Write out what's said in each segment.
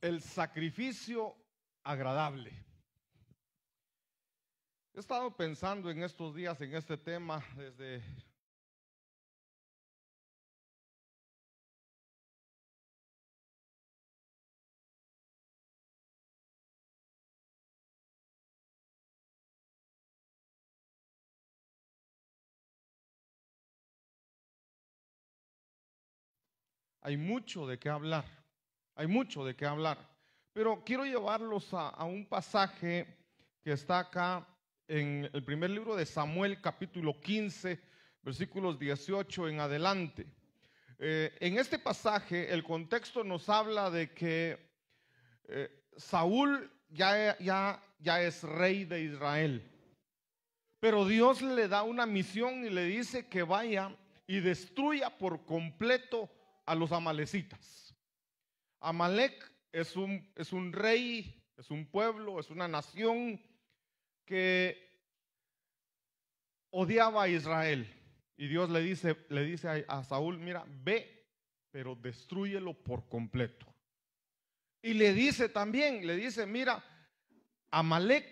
El sacrificio agradable. He estado pensando en estos días en este tema desde hay mucho de qué hablar, hay mucho de qué hablar, pero quiero llevarlos a un pasaje que está acá en el primer libro de Samuel, capítulo 15, versículos 18 en adelante. En este pasaje el contexto nos habla de que Saúl ya es rey de Israel, pero Dios le da una misión y le dice que vaya y destruya por completo a los amalecitas. Amalec es un rey, es un pueblo, es una nación que odiaba a Israel. Y Dios le dice a Saúl: mira, ve, pero destrúyelo por completo. Y le dice también, mira, Amalec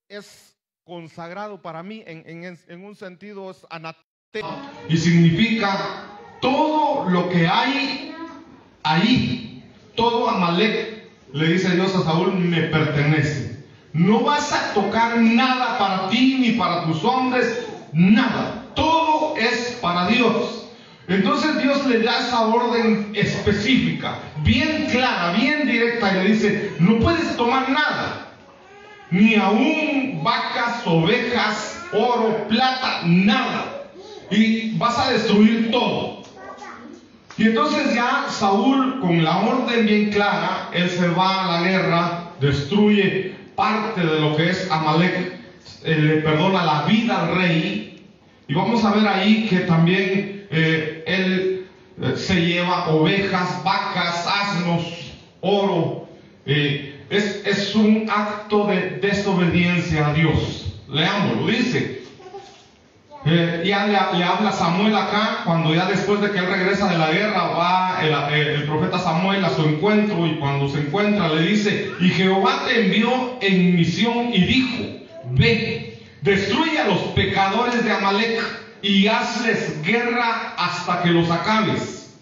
es consagrado para mí, en un sentido es anatema, y significa todo lo que hay ahí, todo Amalec, le dice Dios a Saúl, me pertenece. No vas a tocar nada para ti ni para tus hombres, nada. Todo es para Dios. Entonces Dios le da esa orden específica, bien clara, bien directa, y le dice: no puedes tomar nada, ni aún vacas, ovejas, oro, plata, nada. Y vas a destruir todo. Y entonces ya Saúl, con la orden bien clara, él se va a la guerra, destruye parte de lo que es Amalec, le perdona la vida al rey. Y vamos a ver ahí que también él se lleva ovejas, vacas, asnos, oro. Es un acto de desobediencia a Dios. Leámoslo, dice. Ya le habla Samuel acá, cuando ya después de que él regresa de la guerra, va el profeta Samuel a su encuentro, y cuando se encuentra le dice: y Jehová te envió en misión y dijo: ve, destruye a los pecadores de Amalec y hazles guerra hasta que los acabes.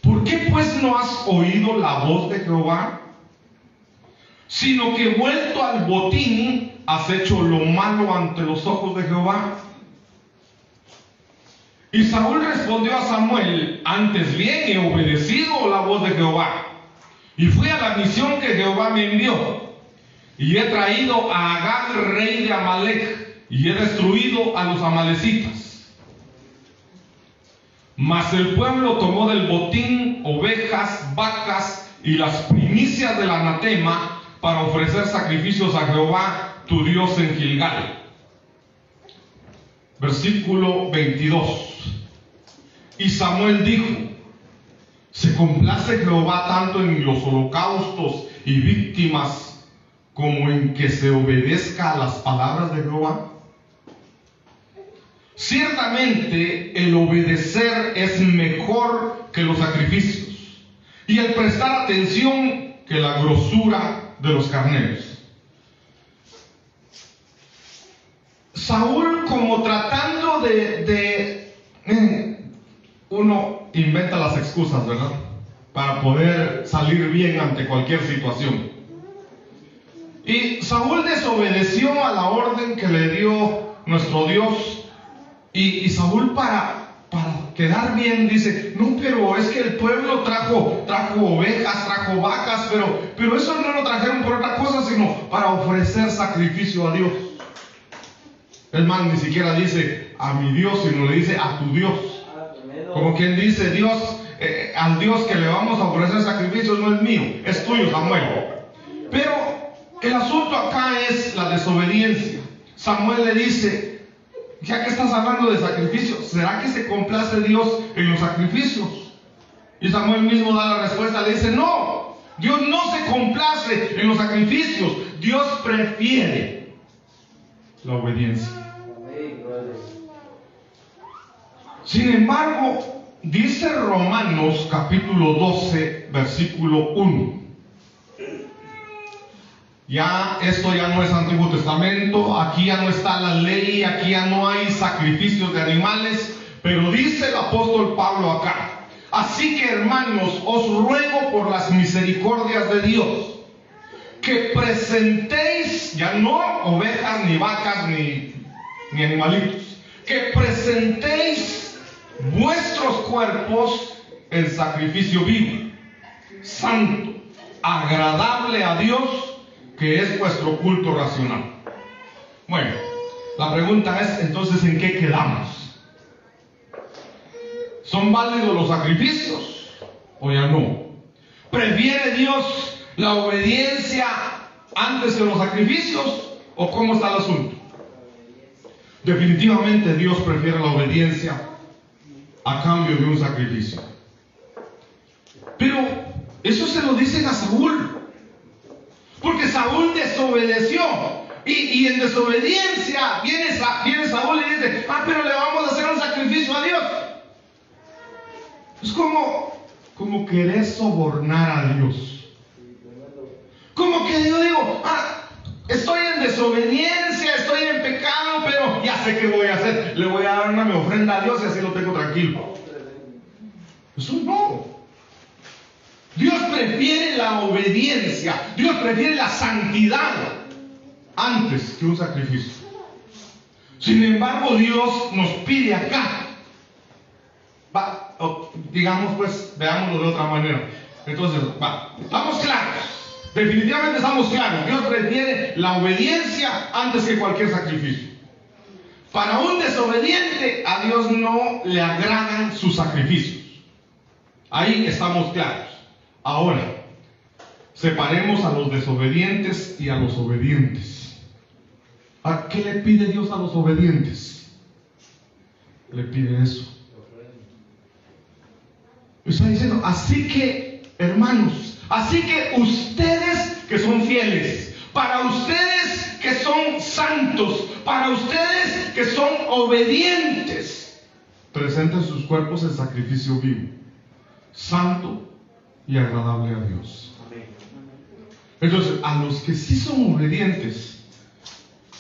¿Por qué pues no has oído la voz de Jehová? Sino que vuelto al botín has hecho lo malo ante los ojos de Jehová. Y Saúl respondió a Samuel: antes bien he obedecido la voz de Jehová, y fui a la misión que Jehová me envió, y he traído a Agag, rey de Amalec, y he destruido a los amalecitas. Mas el pueblo tomó del botín ovejas, vacas y las primicias del anatema para ofrecer sacrificios a Jehová tu Dios en Gilgal. Versículo 22. Y Samuel dijo: ¿se complace Jehová tanto en los holocaustos y víctimas como en que se obedezca a las palabras de Jehová? Ciertamente el obedecer es mejor que los sacrificios, y el prestar atención que la grosura de los carneros. Saúl, como tratando uno inventa las excusas, ¿verdad?, para poder salir bien ante cualquier situación. Y Saúl desobedeció a la orden que le dio nuestro Dios. Y Saúl, para quedar bien, dice: no, pero es que el pueblo trajo ovejas, trajo vacas, pero eso no lo trajeron por otra cosa, sino para ofrecer sacrificio a Dios. El man ni siquiera dice a mi Dios, sino le dice a tu Dios. Como quien dice: Dios, al Dios que le vamos a ofrecer sacrificios no es mío, es tuyo, Samuel. Pero el asunto acá es la desobediencia. Samuel le dice: ya que estás hablando de sacrificios, ¿será que se complace Dios en los sacrificios? Y Samuel mismo da la respuesta, le dice: no, Dios no se complace en los sacrificios, Dios prefiere la obediencia. Sin embargo, dice Romanos capítulo 12, versículo 1. Ya esto ya no es Antiguo Testamento, aquí ya no está la ley, aquí ya no hay sacrificios de animales, pero dice el apóstol Pablo acá: así que, hermanos, os ruego por las misericordias de Dios, que presentéis, ya no ovejas, ni vacas, ni animalitos, que presentéis vuestros cuerpos en sacrificio vivo, santo, agradable a Dios, que es vuestro culto racional. Bueno, la pregunta es entonces, ¿en qué quedamos? ¿Son válidos los sacrificios o ya no? ¿Prefiere Dios la obediencia antes que los sacrificios o cómo está el asunto? Definitivamente Dios prefiere la obediencia a cambio de un sacrificio. Pero eso se lo dicen a Saúl, porque Saúl desobedeció, y en desobediencia viene Saúl y dice: pero le vamos a hacer un sacrificio a Dios. Es como querer sobornar a Dios. Como que yo digo: estoy en desobediencia, estoy en pecado, pero ya sé qué voy a hacer. Le voy a dar una ofrenda a Dios y así lo tengo tranquilo. Eso no. Dios prefiere la obediencia, Dios prefiere la santidad antes que un sacrificio. Sin embargo, Dios nos pide acá, digamos pues, veámoslo de otra manera. Entonces, estamos claros, definitivamente estamos claros. Dios prefiere la obediencia antes que cualquier sacrificio. Para un desobediente, a Dios no le agradan sus sacrificios. Ahí estamos claros. Ahora, separemos a los desobedientes y a los obedientes. ¿A qué le pide Dios a los obedientes? Le pide eso. Está diciendo: así que, hermanos, así que ustedes que son fieles, para ustedes que son santos, para ustedes que son obedientes, presenten sus cuerpos en sacrificio vivo, santo y agradable a Dios. Entonces, a los que sí son obedientes,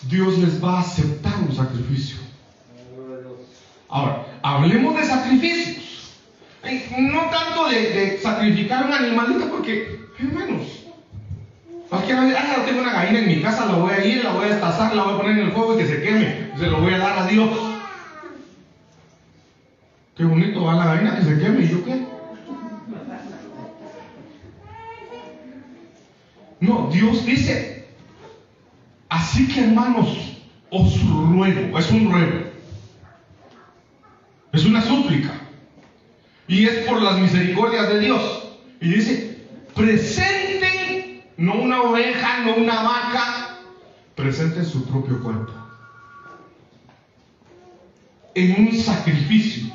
Dios les va a aceptar un sacrificio. Ahora, hablemos de sacrificios. No tanto de sacrificar un animalito, porque, hermanos, yo tengo una gallina en mi casa, la voy a ir, la voy a destazar, la voy a poner en el fuego y que se queme. Se lo voy a dar a Dios. Qué bonito va la gallina, que se queme. ¿Y yo qué? No, Dios dice: así que, hermanos, os ruego. Es un ruego, es una súplica, y es por las misericordias de Dios. Y dice: presenten, no una oveja, no una vaca, presenten su propio cuerpo en un sacrificio.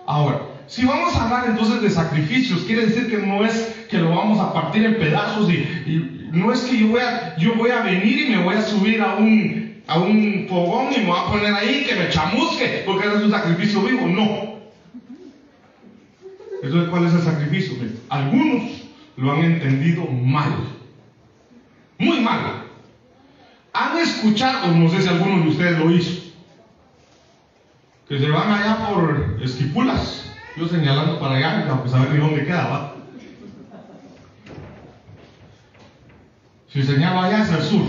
Ahora, si vamos a hablar entonces de sacrificios, quiere decir que no es que lo vamos a partir en pedazos, y no es que yo voy a venir y me voy a subir a un fogón y me voy a poner ahí que me chamusque, porque ese es un sacrificio vivo. No. Entonces, ¿cuál es el sacrificio? Algunos lo han entendido mal, muy mal. Han escuchado, no sé si alguno de ustedes lo hizo, que se van allá por Esquipulas, yo señalando para allá, aunque saber ni dónde queda, ¿va? Si señalo allá es el sur,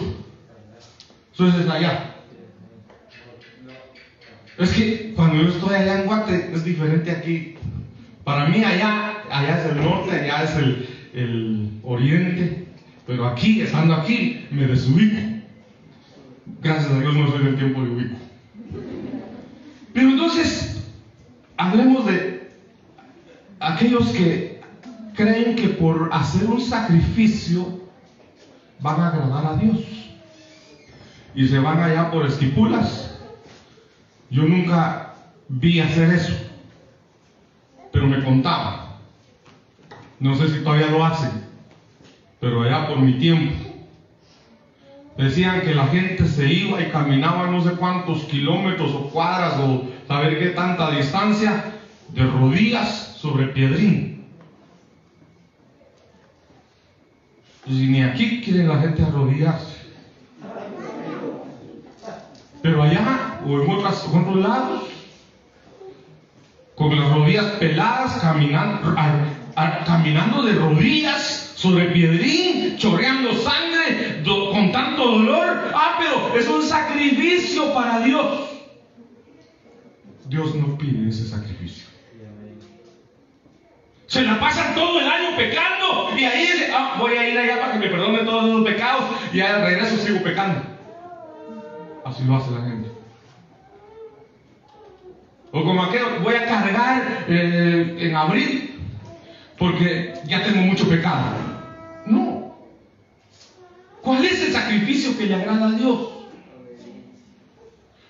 entonces es allá. Es que cuando yo estoy allá en Guate es diferente aquí. Para mí allá es el norte, allá es el oriente, pero aquí, estando aquí, me desubico. Gracias a Dios no soy del tiempo de ubico. Pero entonces, hablemos de aquellos que creen que por hacer un sacrificio van a agradar a Dios y se van allá por Esquipulas. Yo nunca vi hacer eso, pero me contaban. No sé si todavía lo hacen, pero allá por mi tiempo decían que la gente se iba y caminaba no sé cuántos kilómetros o cuadras o saber qué tanta distancia de rodillas sobre piedrín. Y ni aquí quiere la gente arrodillarse. Pero allá o en otros lados, con las rodillas peladas, caminando de rodillas sobre piedrín, chorreando sangre, con tanto dolor. Pero es un sacrificio para Dios. Dios no pide ese sacrificio. Se la pasan todo el año pecando y ahí dice, voy a ir allá para que me perdonen todos los pecados y al regreso sigo pecando. Así lo hace la gente. O como aquello, voy a cargar en abril porque ya tengo mucho pecado. No. ¿Cuál es el sacrificio que le agrada a Dios?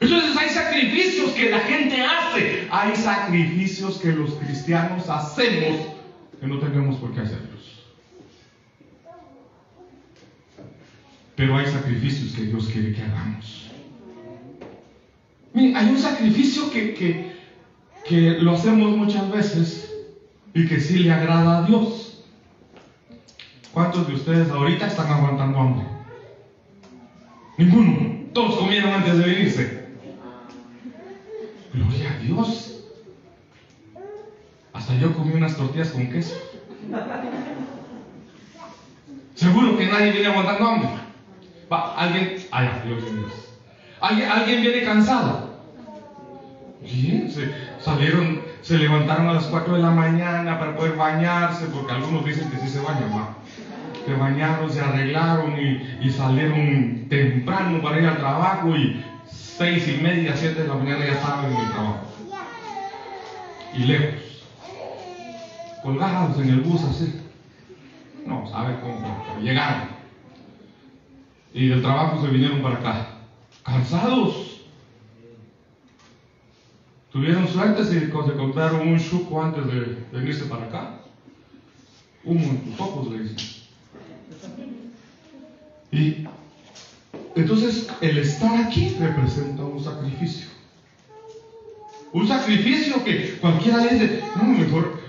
Entonces hay sacrificios que la gente hace. Hay sacrificios que los cristianos hacemos que no tenemos por qué hacerlos. Pero hay sacrificios que Dios quiere que hagamos. Miren, hay un sacrificio que lo hacemos muchas veces y que sí le agrada a Dios. ¿Cuántos de ustedes ahorita están aguantando hambre? Ninguno. Todos comieron antes de venirse. Gloria a Dios. Hasta yo comí unas tortillas con queso. Seguro que nadie viene aguantando hambre. Alguien viene cansado. Bien, se levantaron a las 4 de la mañana para poder bañarse, porque algunos dicen que sí se bañan, que bañaron, se arreglaron y salieron temprano para ir al trabajo y 6:30, 7 de la mañana ya estaban en el trabajo. Y lejos, colgados en el bus así. No, ¿sabe cómo? Llegaron. Y del trabajo se vinieron para acá, cansados. Tuvieron suerte si se compraron un chuco antes de venirse para acá. Humo en tus ojos, le dicen. Y entonces el estar aquí representa un sacrificio. Un sacrificio que cualquiera dice, no, mejor,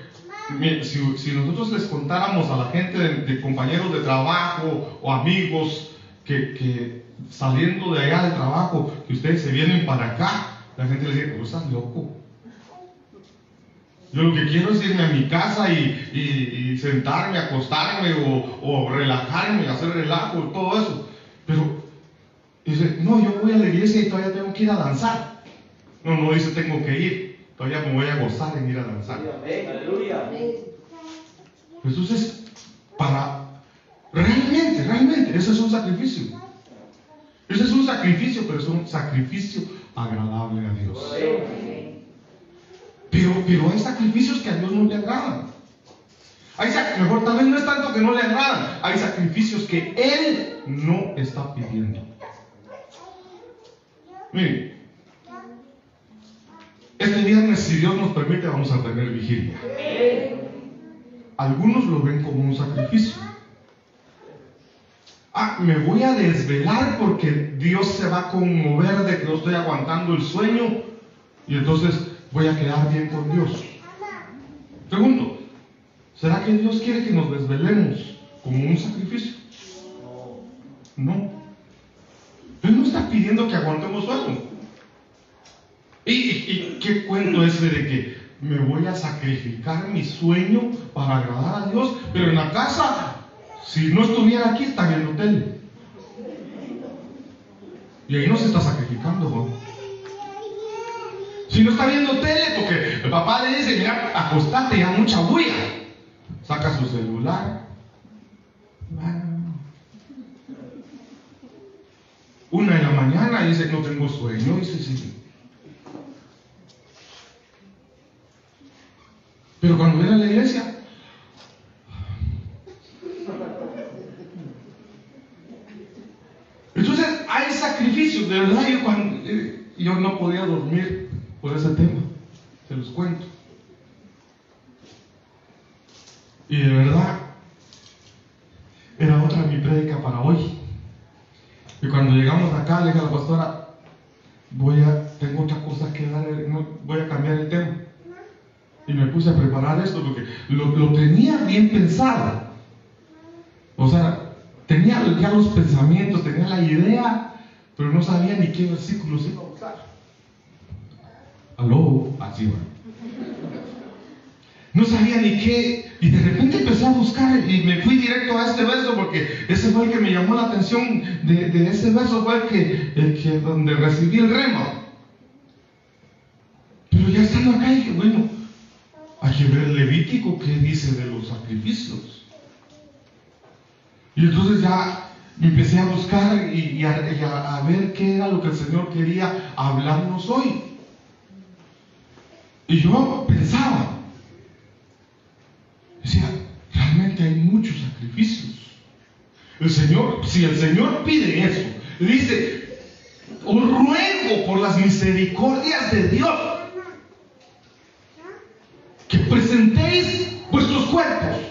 si nosotros les contáramos a la gente de compañeros de trabajo o amigos que saliendo de allá del trabajo, que ustedes se vienen para acá, la gente le dice, ¿tú estás loco? Yo lo que quiero es irme a mi casa y sentarme, acostarme o relajarme, hacer relajo y todo eso. Pero dice, no, yo voy a la iglesia y todavía tengo que ir a danzar. No dice tengo que ir, todavía me voy a gozar en ir a danzar. Aleluya. Entonces, realmente, ese es un sacrificio. Ese es un sacrificio, pero es un sacrificio agradable a Dios. Pero hay sacrificios que a Dios no le agradan. Mejor tal vez no es tanto que no le agradan, hay sacrificios que Él no está pidiendo. Miren, este viernes, si Dios nos permite, vamos a tener vigilia. Algunos lo ven como un sacrificio. Me voy a desvelar porque Dios se va a conmover de que no estoy aguantando el sueño y entonces voy a quedar bien con Dios. Pregunto, ¿será que Dios quiere que nos desvelemos como un sacrificio? No. Él no está pidiendo que aguantemos sueño. ¿Y qué cuento ese de que me voy a sacrificar mi sueño para agradar a Dios? Pero en la casa, si no estuviera aquí, está viendo tele. Y ahí no se está sacrificando, ¿no? Si no está viendo tele, porque el papá le dice, mira, acostate, ya mucha bulla. Saca su celular. 1 de la mañana y dice, no tengo sueño. Dice, sí. Pero cuando viene a la iglesia, entonces hay sacrificios. De verdad, yo no podía dormir por ese tema, se los cuento. Y de verdad, era otra mi prédica para hoy. Y cuando llegamos acá, le dije a la pastora, tengo otra cosa que dar, voy a cambiar el tema. Y me puse a preparar esto porque lo tenía bien pensado. O sea, tenía ya los pensamientos, tenía la idea, pero no sabía ni qué versículos iba a usar. Aló, así va. No sabía ni qué, y de repente empecé a buscar y me fui directo a este verso porque ese fue el que me llamó la atención. De ese verso fue el que donde recibí el rema. Pero ya estando acá dije, bueno, hay que ver el Levítico qué dice de los sacrificios. Y entonces ya me empecé a buscar y a ver qué era lo que el Señor quería hablarnos hoy. Y yo pensaba, decía, realmente hay muchos sacrificios. El Señor, si el Señor pide eso, le dice, os ruego por las misericordias de Dios que presentéis vuestros cuerpos.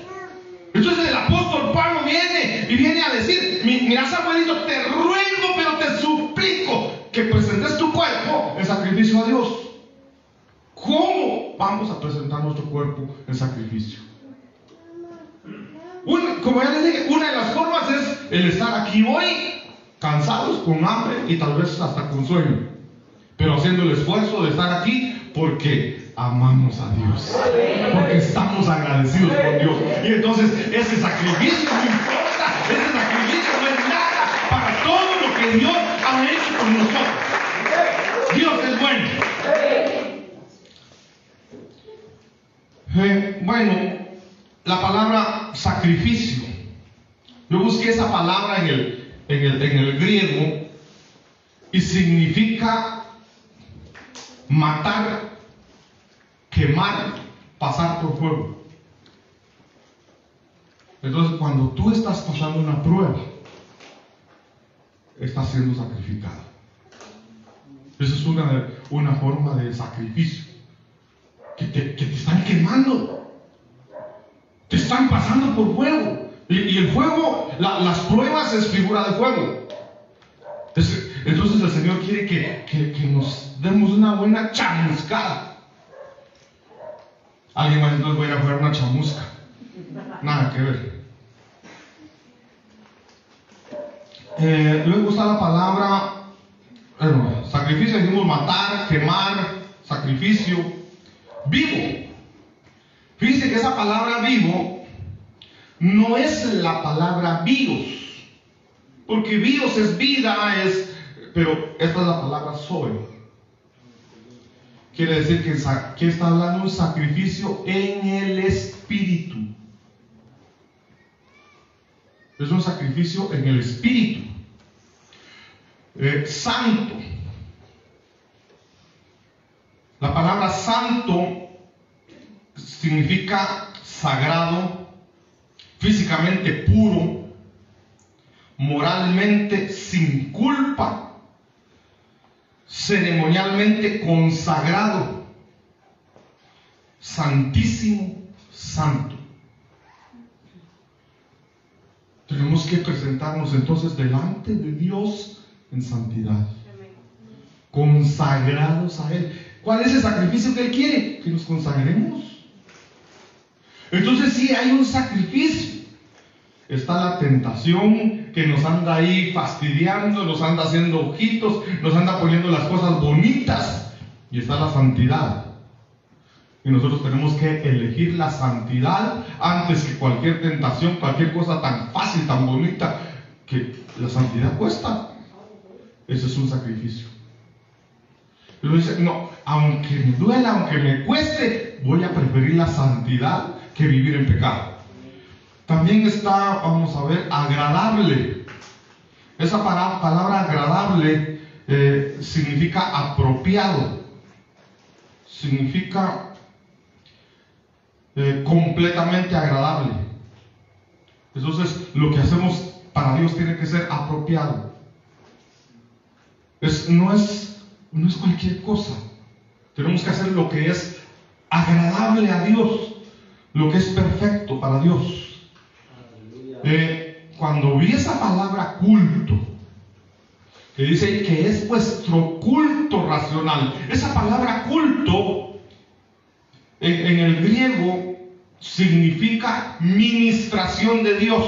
Entonces el apóstol Pablo viene a decir, mira Samuelito, te ruego, pero te suplico que presentes tu cuerpo en sacrificio a Dios. ¿Cómo vamos a presentar nuestro cuerpo en sacrificio? Como ya les dije, una de las formas es el estar aquí hoy, cansados, con hambre y tal vez hasta con sueño, pero haciendo el esfuerzo de estar aquí porque amamos a Dios, porque estamos agradecidos con Dios. Y entonces ese sacrificio no importa, ese sacrificio no es nada para todo lo que Dios ha hecho con nosotros. Dios es bueno. Bueno, la palabra sacrificio, yo busqué esa palabra en el griego y significa matar, quemar, pasar por fuego. Entonces, cuando tú estás pasando una prueba, estás siendo sacrificado. Esa es una forma de sacrificio. Que te están quemando, te están pasando por fuego. Y el fuego, las pruebas es figura de fuego. Entonces el Señor quiere que nos demos una buena chamuscada. Alguien más entonces va a ir a jugar una chamusca. Nada que ver. Luego está la palabra, sacrificio, decimos matar, quemar, sacrificio. Vivo. Fíjense que esa palabra vivo no es la palabra bios, porque bios es vida, pero esta es la palabra soy. Quiere decir que está hablando de un sacrificio en el espíritu. Es un sacrificio en el espíritu. Santo. La palabra santo significa sagrado, físicamente puro, moralmente sin culpa, ceremonialmente consagrado, santísimo, santo. Tenemos que presentarnos entonces delante de Dios en santidad, consagrados a Él. ¿Cuál es el sacrificio que Él quiere? Que nos consagremos. Entonces sí hay un sacrificio. Está la tentación que nos anda ahí fastidiando, nos anda haciendo ojitos, nos anda poniendo las cosas bonitas. Y está la santidad. Y nosotros tenemos que elegir la santidad antes que cualquier tentación, cualquier cosa tan fácil, tan bonita, que la santidad cuesta. Eso es un sacrificio. Y uno dice, no, aunque me duela, aunque me cueste, voy a preferir la santidad que vivir en pecado. También está, vamos a ver, agradable. Esa palabra agradable significa apropiado. Significa completamente agradable. Entonces, lo que hacemos para Dios tiene que ser apropiado. No es cualquier cosa. Tenemos que hacer lo que es agradable a Dios, lo que es perfecto para Dios. Cuando vi esa palabra culto, que dice que es vuestro culto racional, esa palabra culto en el griego significa ministración de Dios,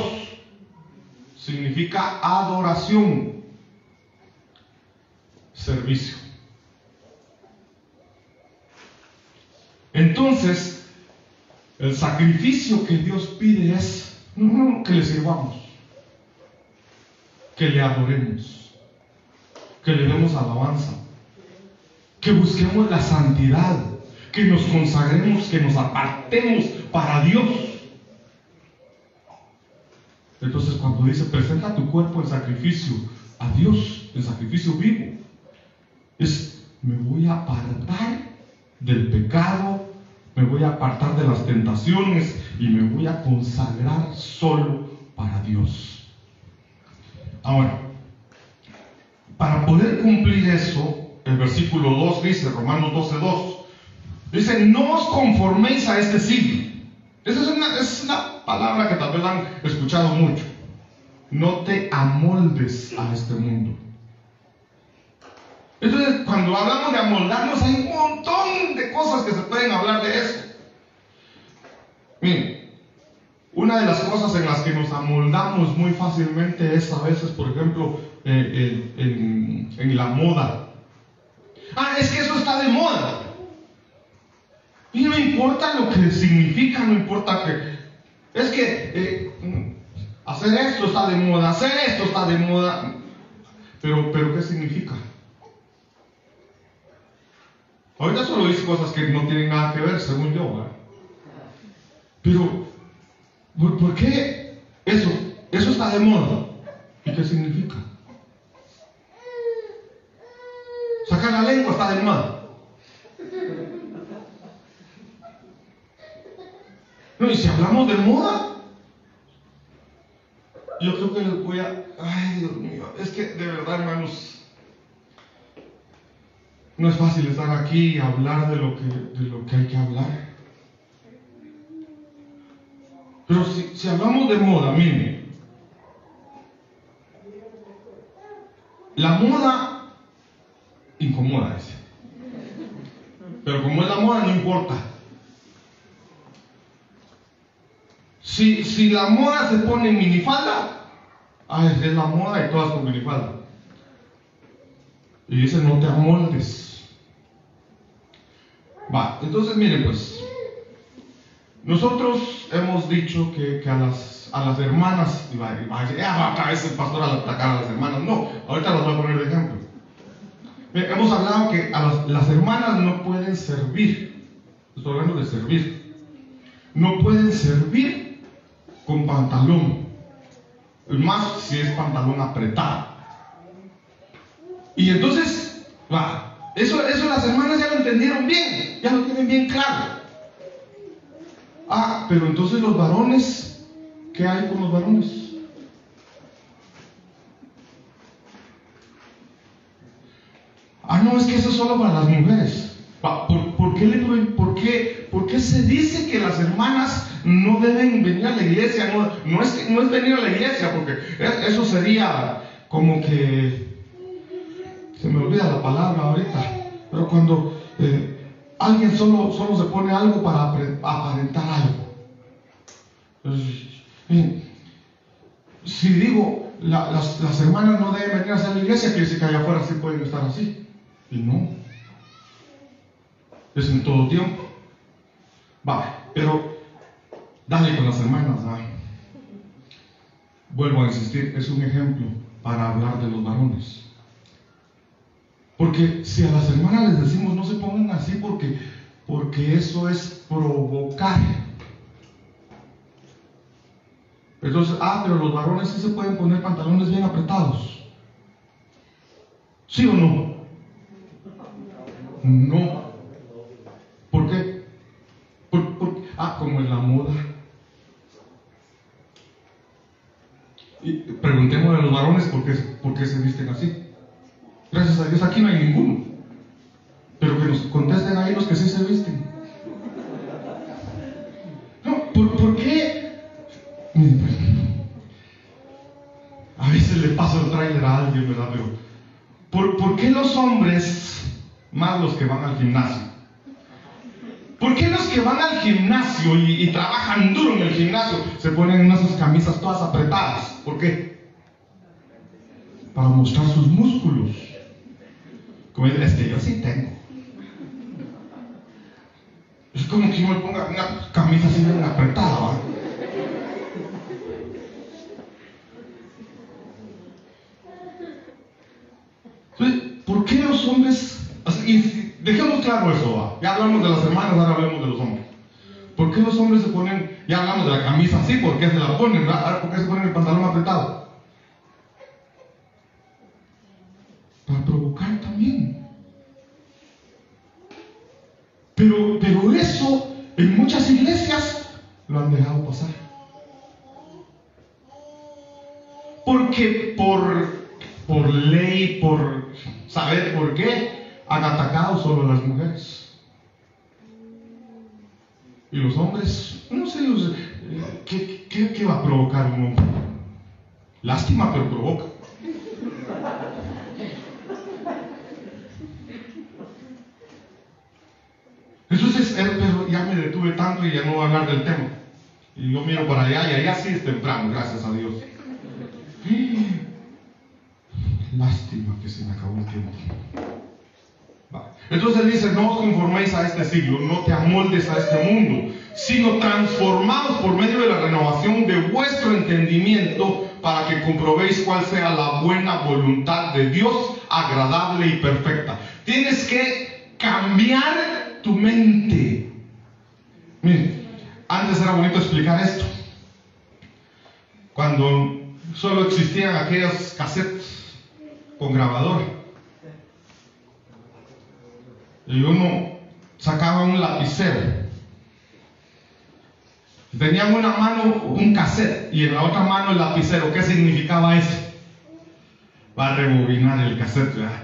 significa adoración, servicio. Entonces, el sacrificio que Dios pide es no que le sirvamos, que le adoremos, que le demos alabanza, que busquemos la santidad, que nos consagremos, que nos apartemos para Dios. Entonces, cuando dice presenta tu cuerpo en sacrificio a Dios, en sacrificio vivo, es me voy a apartar del pecado, me voy a apartar de las tentaciones y me voy a consagrar solo para Dios. Ahora, para poder cumplir eso, el versículo 2 dice, Romanos 12:2, dice, no os conforméis a este siglo. Esa es una palabra que tal vez han escuchado mucho. No te amoldes a este mundo. Entonces, cuando hablamos de amoldarnos, hay un montón de cosas que se pueden hablar de eso. Miren, una de las cosas en las que nos amoldamos muy fácilmente es a veces, por ejemplo, en la moda. Es que eso está de moda. Y no importa lo que significa, no importa que... Es que hacer esto está de moda, hacer esto está de moda. Pero ¿qué significa? Ahorita solo dice cosas que no tienen nada que ver, según yo, ¿verdad? Pero, ¿por qué eso está de moda? ¿Y qué significa? Sacar la lengua está de moda. No, y si hablamos de moda, yo creo que les voy a... Ay, Dios mío, es que de verdad, hermanos, no es fácil estar aquí y hablar de lo que hay que hablar. Pero si hablamos de moda, miren, la moda incomoda, dice. Pero como es la moda, no importa. Si la moda se pone en minifalda, es la moda y todas con minifalda. Y dice, no te amoldes. Entonces miren pues, nosotros hemos dicho que a las hermanas, otra vez el pastor a atacar a las hermanas. No, ahorita las voy a poner de ejemplo. Hemos hablado que las hermanas no pueden servir. Estoy hablando de servir. No pueden servir con pantalón, más si es pantalón apretado. Y entonces, eso las hermanas ya lo entendieron bien, ya lo tienen bien claro. Pero entonces los varones, ¿qué hay con los varones? No, es que eso es solo para las mujeres. ¿Por qué se dice que las hermanas no deben venir a la iglesia? No es venir a la iglesia, porque eso sería como que... Se me olvida la palabra ahorita. Pero cuando alguien solo se pone algo para aparentar algo. Entonces, si digo, las hermanas no deben venir a la iglesia, quiere decir que allá afuera sí pueden estar así. Y no. Es en todo tiempo. Pero dale con las hermanas. Vuelvo a insistir, es un ejemplo para hablar de los varones. Porque si a las hermanas les decimos no se pongan así porque eso es provocar. Entonces, pero los varones sí se pueden poner pantalones bien apretados. ¿Sí o no? No. ¿Por qué? Como en la moda. Y preguntémosle a los varones por qué se visten así. Gracias a Dios aquí no hay ninguno. Pero que nos contesten ahí los que sí se visten. No, ¿por qué? A veces le paso el tráiler a alguien, ¿verdad? Pero ¿por qué los hombres, más los que van al gimnasio, ¿Por qué los que van al gimnasio y trabajan duro en el gimnasio se ponen unas camisas todas apretadas? ¿Por qué? Para mostrar sus músculos. Como es que yo sí tengo. Es como que yo me ponga una camisa así bien apretada, ¿va? Entonces, ¿por qué los hombres? Y dejemos claro eso, ¿va? Ya hablamos de las hermanas, ahora hablemos de los hombres. ¿Por qué los hombres se ponen, ya hablamos de la camisa así, ¿por qué se la ponen? ¿Verdad? Ahora, ¿por qué se ponen el pantalón apretado? Para provocar también. Pero eso en muchas iglesias lo han dejado pasar. Porque por ley, por saber por qué, han atacado solo a las mujeres. Y los hombres, no sé, ¿qué va a provocar un hombre? Lástima, pero provoca. Entonces, pero ya me detuve tanto y ya no voy a hablar del tema. Y yo miro para allá y allá sí es temprano, gracias a Dios. Lástima que se me acabó el tiempo. Entonces dice, no os conforméis a este siglo, no te amoldes a este mundo, sino transformados por medio de la renovación de vuestro entendimiento, para que comprobéis cuál sea la buena voluntad de Dios, agradable y perfecta. Tienes que cambiar tu mente. Miren, antes era bonito explicar esto. Cuando solo existían aquellos cassettes con grabadora, y uno sacaba un lapicero, tenía en una mano un cassette y en la otra mano el lapicero. ¿Qué significaba eso? Va a rebobinar el cassette, ¿verdad?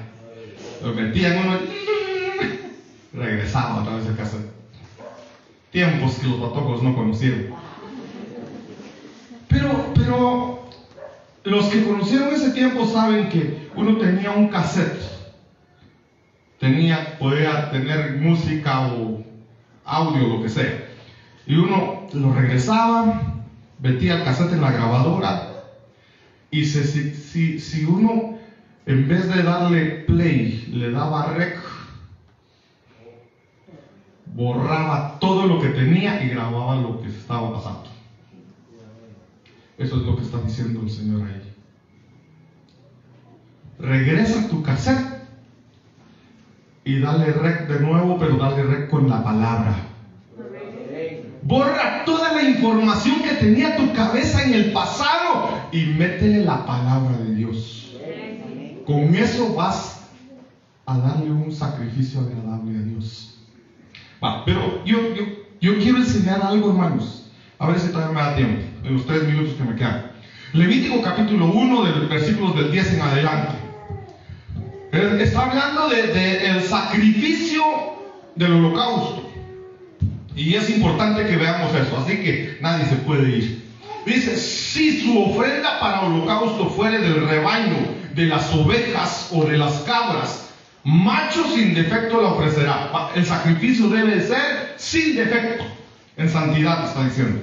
Lo metía en uno y regresaba otra vez el cassette. Tiempos que los patojos no conocieron. Pero los que conocieron ese tiempo saben que uno tenía un cassette, podía tener música o audio, lo que sea, y uno lo regresaba, metía el cassette en la grabadora, y si uno en vez de darle play le daba rec, borraba todo lo que tenía y grababa lo que estaba pasando. Eso es lo que está diciendo el Señor ahí. Regresa tu cassette y dale rec de nuevo, pero dale rec con la palabra. Borra toda la información que tenía tu cabeza en el pasado y métele la palabra de Dios. Con eso vas a darle un sacrificio agradable a Dios. Pero yo quiero enseñar algo, hermanos. A ver si todavía me da tiempo, en los 3 minutos que me quedan. Levítico capítulo 1, del versículos del 10 en adelante. Está hablando del sacrificio del holocausto. Y es importante que veamos eso, así que nadie se puede ir. Dice, si su ofrenda para holocausto fuere del rebaño, de las ovejas o de las cabras, macho sin defecto la ofrecerá. El sacrificio debe ser sin defecto, en santidad está diciendo.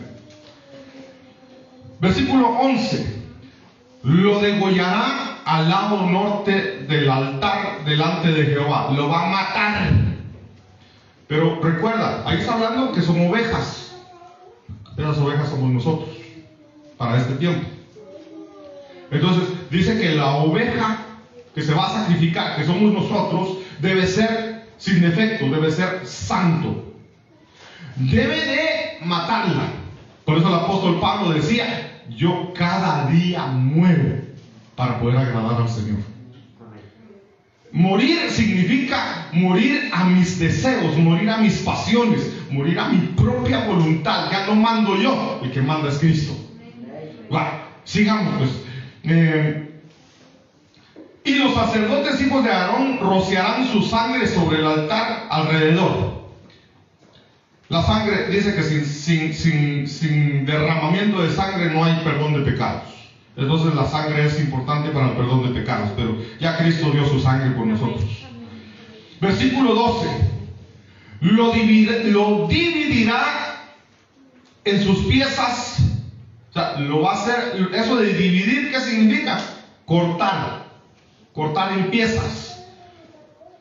Versículo 11. Lo degollará al lado norte del altar delante de Jehová. Lo va a matar. Pero recuerda, ahí está hablando que son ovejas. Esas ovejas somos nosotros para este tiempo. Entonces dice que la oveja que se va a sacrificar, que somos nosotros, debe ser sin defecto, debe ser santo. Debe de matarla. Por eso el apóstol Pablo decía, yo cada día muero para poder agradar al Señor. Morir significa morir a mis deseos, morir a mis pasiones, morir a mi propia voluntad. Ya no mando yo, el que manda es Cristo. Sigamos pues. Y los sacerdotes hijos de Aarón rociarán su sangre sobre el altar alrededor. La sangre, dice que sin derramamiento de sangre no hay perdón de pecados. Entonces la sangre es importante para el perdón de pecados, pero ya Cristo dio su sangre por nosotros. Versículo 12. lo dividirá en sus piezas. O sea, lo va a hacer. Eso de dividir, ¿qué significa? Cortar en piezas.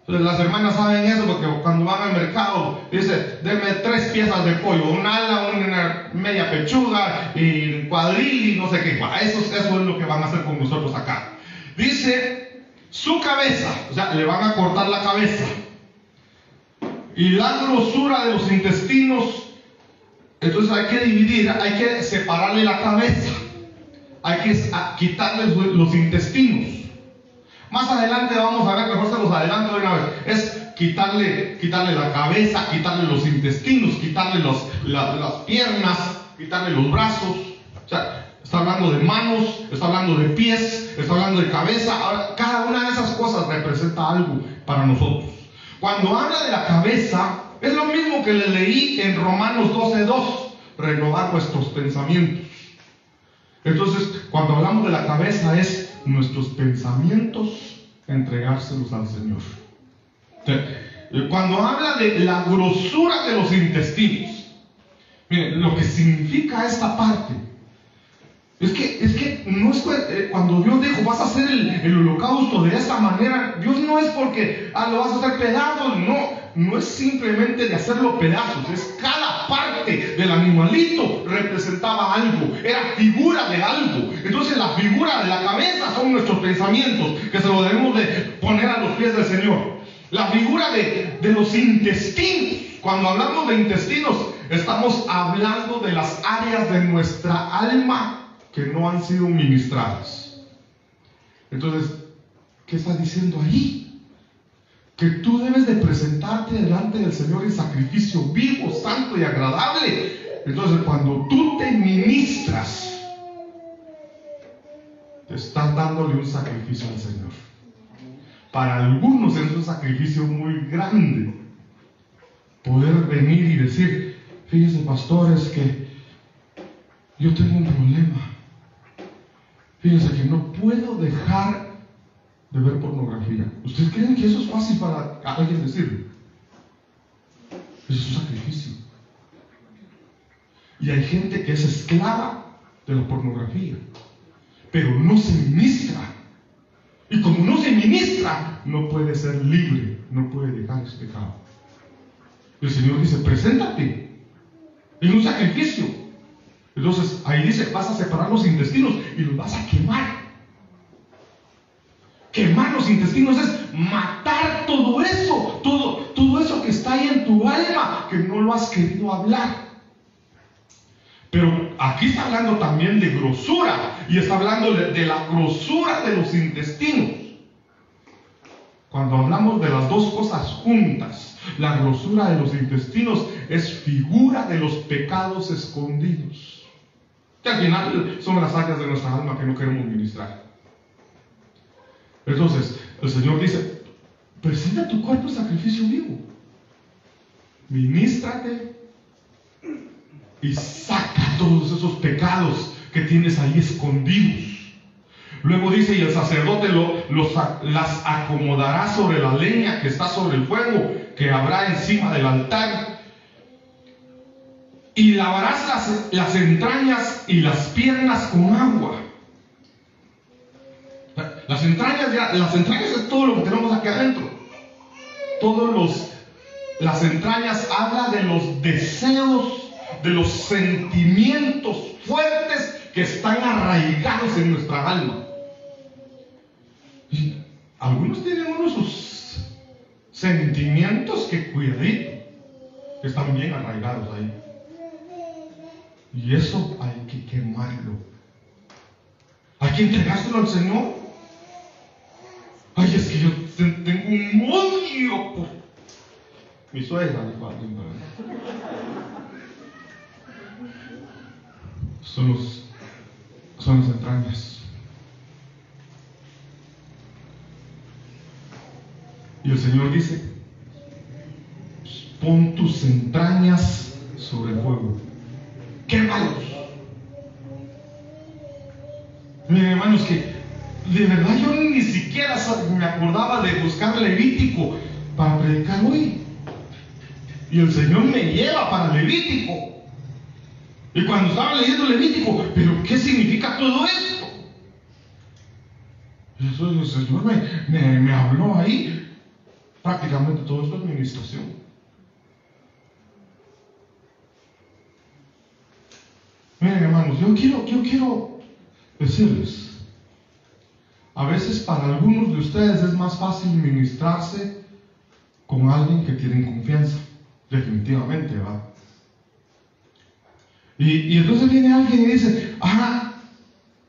Entonces, las hermanas saben eso porque cuando van al mercado dice: deme 3 piezas de pollo, un ala, una media pechuga y cuadril y no sé qué. Eso es lo que van a hacer con nosotros acá. Dice: su cabeza, o sea, le van a cortar la cabeza, y la grosura de los intestinos. Entonces hay que dividir, hay que separarle la cabeza, hay que quitarle los intestinos. Más adelante vamos a ver, mejor se los adelanto de una vez. Es quitarle la cabeza, quitarle los intestinos, quitarle las piernas, quitarle los brazos. O sea, está hablando de manos, está hablando de pies, está hablando de cabeza. Ahora, cada una de esas cosas representa algo para nosotros. Cuando habla de la cabeza, es lo mismo que le leí en Romanos 12:2, renovar nuestros pensamientos. Entonces, cuando hablamos de la cabeza, es nuestros pensamientos, entregárselos al Señor. Cuando habla de la grosura de los intestinos, miren, lo que significa esta parte es que no es cuando Dios dijo: vas a hacer el holocausto de esta manera. Dios no es porque lo vas a hacer pedazos, no es simplemente de hacerlo pedazos, es cada parte del animalito representaba algo, era figura de algo. Entonces la figura de la cabeza son nuestros pensamientos, que se lo debemos de poner a los pies del Señor. La figura de los intestinos, cuando hablamos de intestinos, estamos hablando de las áreas de nuestra alma que no han sido ministradas. Entonces, ¿qué está diciendo ahí? Que tú debes de presentarte delante del Señor en sacrificio vivo, santo y agradable. Entonces, cuando tú te ministras, te estás dándole un sacrificio al Señor. Para algunos es un sacrificio muy grande poder venir y decir: fíjese, pastor, es que yo tengo un problema. Fíjense que no puedo dejar de ver pornografía. ¿Ustedes creen que eso es fácil para alguien decirlo? Eso es un sacrificio. Y hay gente que es esclava de la pornografía, pero no se ministra. Y como no se ministra, no puede ser libre, no puede dejar ese pecado. El Señor dice: preséntate en un sacrificio. Entonces ahí dice: vas a separar los intestinos y los vas a quemar. Quemar los intestinos es matar todo eso, todo eso que está ahí en tu alma, que no lo has querido hablar. Pero aquí está hablando también de grosura, y está hablando de la grosura de los intestinos. Cuando hablamos de las dos cosas juntas, la grosura de los intestinos es figura de los pecados escondidos, que al final son las áreas de nuestra alma que no queremos ministrar. Entonces, el Señor dice: presenta tu cuerpo en sacrificio vivo, ministrate y saca todos esos pecados que tienes ahí escondidos. Luego dice: y el sacerdote las acomodará sobre la leña que está sobre el fuego, que habrá encima del altar. Y lavarás las entrañas y las piernas con agua. Las entrañas es todo lo que tenemos aquí adentro. Las entrañas habla de los deseos, de los sentimientos fuertes que están arraigados en nuestra alma. Y algunos tienen sus sentimientos que cuidadito, que están bien arraigados ahí. Y eso hay que quemarlo. Hay que entregárselo al Señor. Ay, es que yo tengo un odio por mi suegra, dijo alguien. Son las entrañas. Y el Señor dice: pon tus entrañas sobre el fuego, quémalos. Miren, hermanos, que de verdad yo ni siquiera me acordaba de buscar Levítico para predicar hoy. Y el Señor me lleva para Levítico. Y cuando estaba leyendo Levítico, ¿pero qué significa todo esto? Eso el Señor me habló ahí. Prácticamente todo esto es administración. Miren, hermanos, yo quiero decirles, a veces para algunos de ustedes es más fácil ministrarse con alguien que tienen confianza, definitivamente, ¿verdad? Y entonces viene alguien y dice,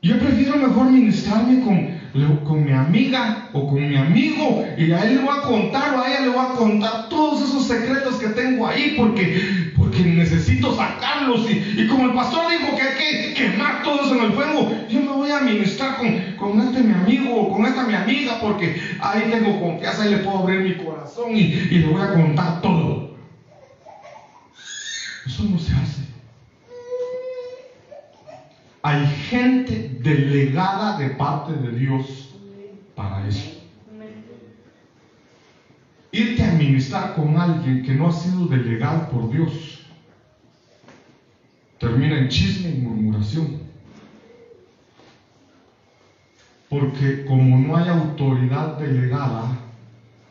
yo prefiero mejor ministrarme con mi amiga o con mi amigo, y a él le voy a contar o a ella le voy a contar todos esos secretos que tengo ahí porque necesito sacarlos, y como el pastor dijo que hay que quemar todo eso en el fuego, yo me voy a ministrar con este mi amigo o con esta mi amiga porque ahí tengo confianza, ahí le puedo abrir mi corazón y le voy a contar todo. Eso no se hace. Hay gente delegada de parte de Dios para eso. Irte a ministrar con alguien que no ha sido delegado por Dios termina en chisme y murmuración. Porque como no hay autoridad delegada,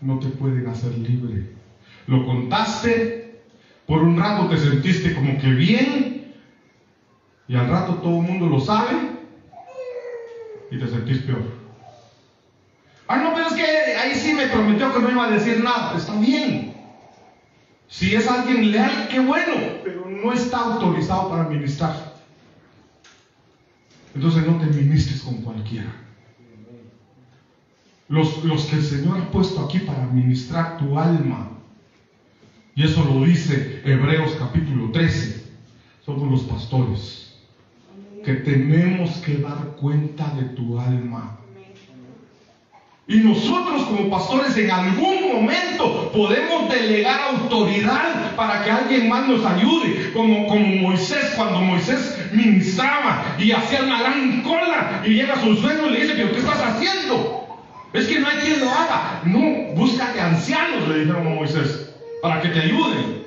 no te pueden hacer libre. Lo contaste, por un rato te sentiste como que bien, y al rato todo el mundo lo sabe y te sentís peor. No, pero es que ahí sí me prometió que no iba a decir nada. Está bien. Si es alguien leal, qué bueno, pero no está autorizado para ministrar. Entonces no te ministres con cualquiera. Los que el Señor ha puesto aquí para ministrar tu alma, y eso lo dice Hebreos capítulo 13, somos los pastores, que tenemos que dar cuenta de tu alma. Y nosotros como pastores en algún momento podemos delegar autoridad para que alguien más nos ayude, como Moisés, cuando Moisés ministraba y hacía una gran cola y llega a su suegro y le dice, ¿pero qué estás haciendo? Es que no hay quien lo haga. No, búscate ancianos, le dijeron a Moisés, para que te ayuden.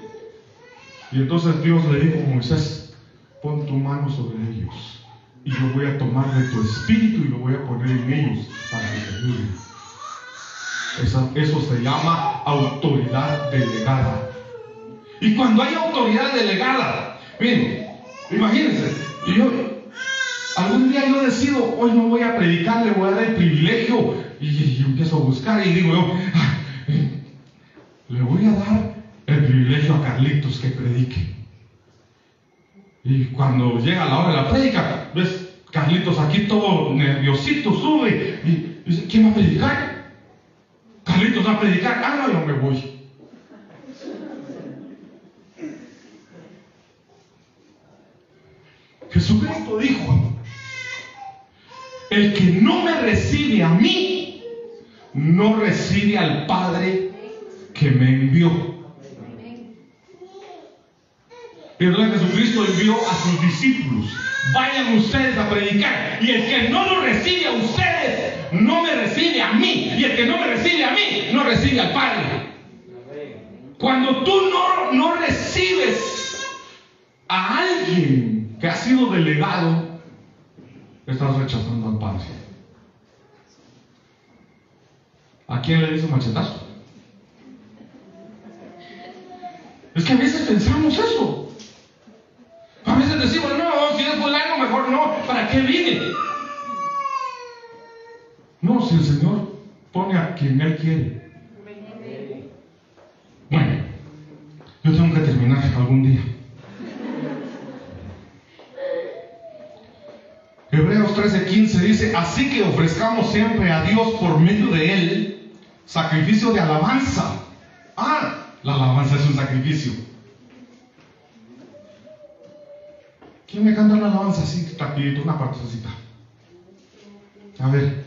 Y entonces Dios le dijo a Moisés, pon tu mano sobre ellos y yo voy a tomar de tu espíritu y lo voy a poner en ellos para que te ayuden. Eso se llama autoridad delegada. Y cuando hay autoridad delegada, miren, imagínense, algún día yo decido, hoy no voy a predicar, le voy a dar el privilegio, y empiezo a buscar y digo yo, le voy a dar el privilegio a Carlitos que predique. Y cuando llega la hora de la prédica, ves Carlitos aquí todo nerviosito, sube y dice, ¿quién va a predicar? Carlitos va a predicar. No, yo me voy. Jesucristo dijo, el que no me recibe a mí, no recibe al Padre que me envió. Y entonces Jesucristo envió a sus discípulos, vayan ustedes a predicar, y el que no lo recibe a ustedes, no me recibe a mí, y el que no me recibe a mí, no recibe al Padre. Cuando tú no recibes a alguien que ha sido delegado, estás rechazando al Padre. ¿A quién le dice machetazo? Es que a veces pensamos eso. A veces decimos, no, si es fulano, mejor no, ¿para qué vine? No, si el Señor pone a quien Él quiere. Bueno, yo tengo que terminar algún día. Hebreos 13:15 dice, así que ofrezcamos siempre a Dios por medio de Él sacrificio de alabanza. La alabanza es un sacrificio. ¿Quién me canta una alabanza así, rapidito, una partecita? A ver.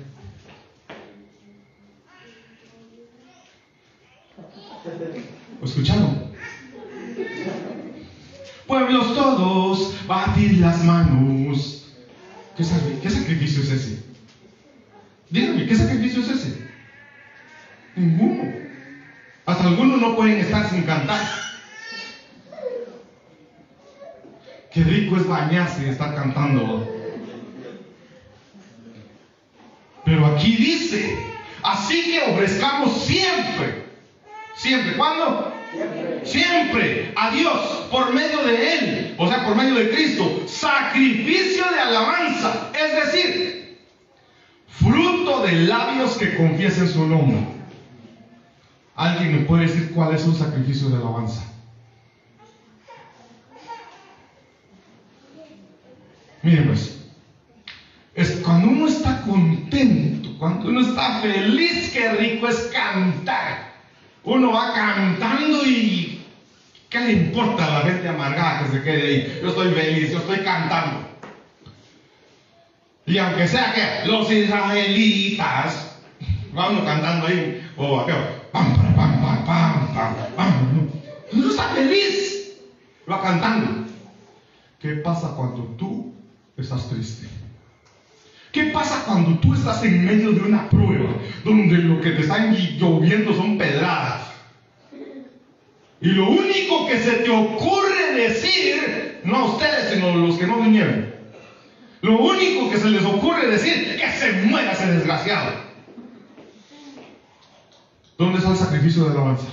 ¿Lo escucharon? Pueblos todos, batid las manos. ¿Qué sacrificio es ese? Díganme, ¿qué sacrificio es ese? Ninguno. Hasta algunos no pueden estar sin cantar. Qué rico es bañarse y estar cantando. Pero aquí dice, así que ofrezcamos siempre. ¿Siempre? ¿Cuándo? Siempre a Dios por medio de Él, o sea, por medio de Cristo, sacrificio de alabanza, es decir, fruto de labios que confiesen su nombre. ¿Alguien me puede decir cuál es un sacrificio de alabanza? Miren pues, es cuando uno está contento, cuando uno está feliz, qué rico es cantar. Uno va cantando y ¿qué le importa a la gente amargada que se quede ahí? Yo estoy feliz, yo estoy cantando. Y aunque sea que los israelitas, vamos cantando ahí, o aquello, pam, pam, pam, pam, pam, pam, pam. Uno está feliz, va cantando. ¿Qué pasa cuando tú estás triste? ¿Qué pasa cuando tú estás en medio de una prueba donde lo que te están lloviendo son pedradas? Y lo único que se te ocurre decir, no a ustedes, sino a los que no vinieron, lo único que se les ocurre decir, que se muera ese desgraciado. ¿Dónde está el sacrificio de alabanza?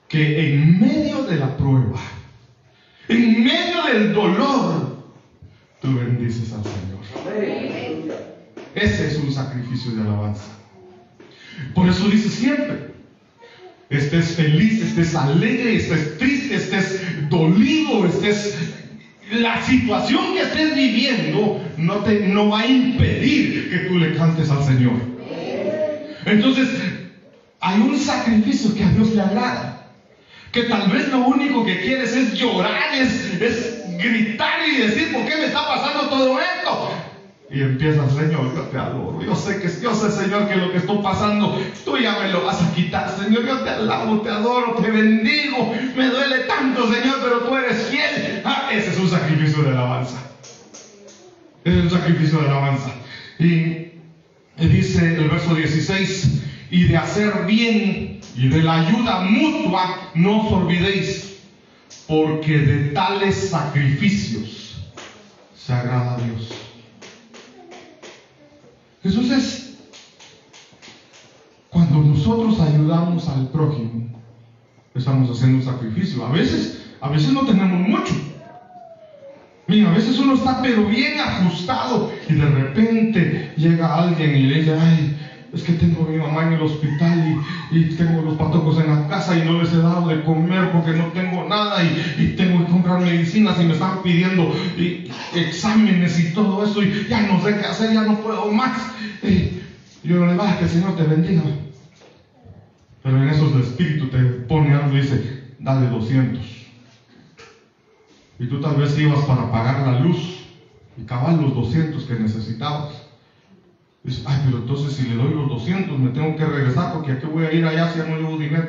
Que en medio de la prueba, en medio del dolor, tú bendices al Señor. Ese es un sacrificio de alabanza. Por eso dice siempre, estés feliz, estés alegre, estés triste, estés dolido, la situación que estés viviendo no va a impedir que tú le cantes al Señor. Entonces, hay un sacrificio que a Dios le agrada, que tal vez lo único que quieres es llorar, es gritar y decir, ¿por qué me está pasando todo esto? Y empiezas, Señor, yo te adoro, yo sé, Señor, que lo que estoy pasando, tú ya me lo vas a quitar, Señor, yo te alabo, te adoro, te bendigo, me duele tanto, Señor, pero tú eres fiel. Ese es un sacrificio de alabanza. Ese es un sacrificio de alabanza. Y dice el verso 16, y de hacer bien y de la ayuda mutua no os olvidéis, porque de tales sacrificios se agrada a Dios. Entonces, cuando nosotros ayudamos al prójimo, estamos haciendo un sacrificio. A veces no tenemos mucho. Mira, a veces uno está pero bien ajustado y de repente llega alguien y le dice, ay, es que tengo a mi mamá en el hospital y tengo los patojos en la casa y no les he dado de comer porque no tengo nada y tengo que comprar medicinas y me están pidiendo exámenes y todo eso y ya no sé qué hacer, ya no puedo más. Yo le digo, que el Señor te bendiga. Pero en eso el Espíritu te pone algo y dice, dale 200. Y tú tal vez ibas para pagar la luz y cabal los 200 que necesitabas. Dices, ay, pero entonces si le doy los 200 me tengo que regresar porque ¿a qué voy a ir allá si ya no llevo dinero?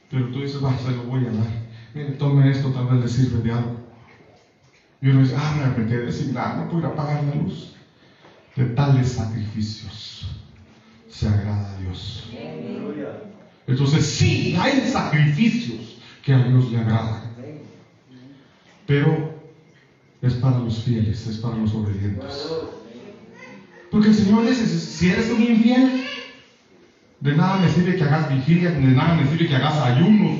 Pero tú dices, se lo voy a dar. Mire, tome esto, tal vez le sirve de algo. Y uno dice, me quedé sin nada, no puedo ir a pagar la luz. De tales sacrificios se agrada a Dios. Entonces sí, hay sacrificios que a Dios le agradan. Pero es para los fieles, es para los obedientes. Porque el Señor dice, si eres un infiel, de nada me sirve que hagas vigilia, de nada me sirve que hagas ayunos,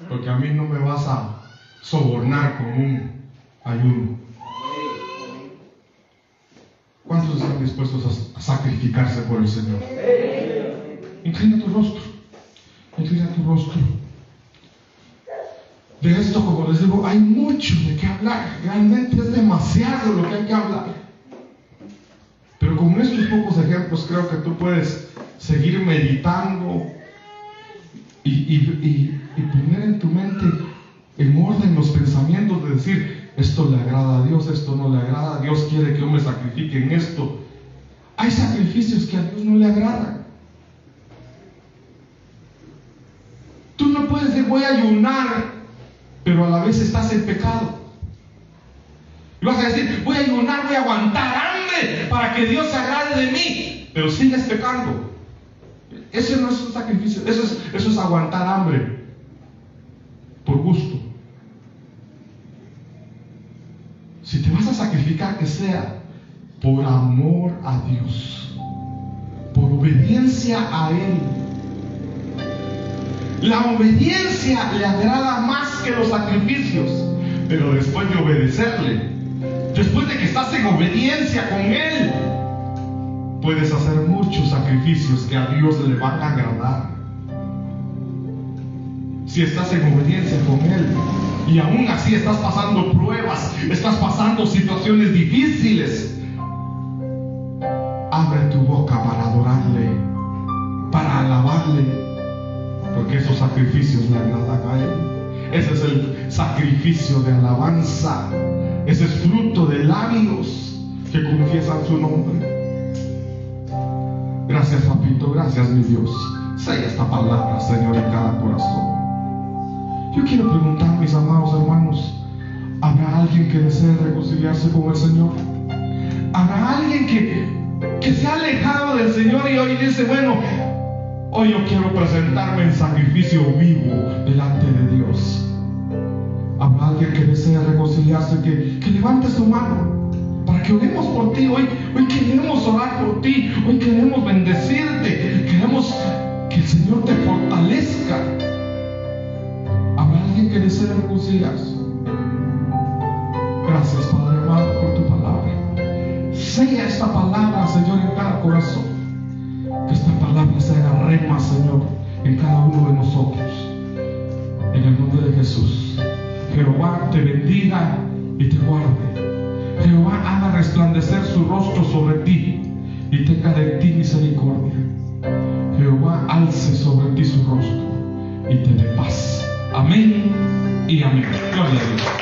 porque a mí no me vas a sobornar con un ayuno. ¿Cuántos están dispuestos a sacrificarse por el Señor? Inclina tu rostro. Inclina tu rostro. De esto, como les digo, hay mucho de qué hablar. Realmente es demasiado lo que hay que hablar. Pero con estos pocos ejemplos creo que tú puedes seguir meditando y poner en tu mente en orden los pensamientos de decir, esto le agrada a Dios, esto no le agrada, Dios quiere que yo me sacrifique en esto. Hay sacrificios que a Dios no le agradan. Tú no puedes decir, voy a ayunar, pero a la vez estás en pecado. Y vas a decir, voy a ayunar, voy a aguantar hambre para que Dios se agrade de mí, pero sigues pecando. Eso no es un sacrificio, eso es aguantar hambre por gusto. Si te vas a sacrificar, que sea por amor a Dios, por obediencia a Él. La obediencia le agrada más que los sacrificios, pero después de obedecerle, después de que estás en obediencia con Él, puedes hacer muchos sacrificios que a Dios le van a agradar. Si estás en obediencia con Él y aún así estás pasando pruebas, estás pasando situaciones difíciles, abre tu boca para adorarle, para alabarle, porque esos sacrificios le agradan a Él. Ese es el sacrificio de alabanza. Ese es fruto de labios que confiesan su nombre. Gracias, papito, gracias, mi Dios. Sella esta palabra, Señor, en cada corazón. Yo quiero preguntar, mis amados hermanos, ¿habrá alguien que desee reconciliarse con el Señor? ¿Habrá alguien que se ha alejado del Señor y hoy dice, bueno, hoy yo quiero presentarme en sacrificio vivo delante de Dios? ¿Habrá alguien que desea reconciliarse, que levante su mano para que oremos por ti? Hoy queremos orar por ti, hoy queremos bendecirte, queremos que el Señor te fortalezca. ¿Habrá alguien que desea reconciliarse? Gracias, Padre amado, por tu palabra. Sella esta palabra, Señor, en cada corazón. Que esta palabra se haga rema, Señor, en cada uno de nosotros. En el nombre de Jesús. Jehová te bendiga y te guarde. Jehová haga resplandecer su rostro sobre ti y tenga de ti misericordia. Jehová alce sobre ti su rostro y te dé paz. Amén y amén. Gloria a Dios.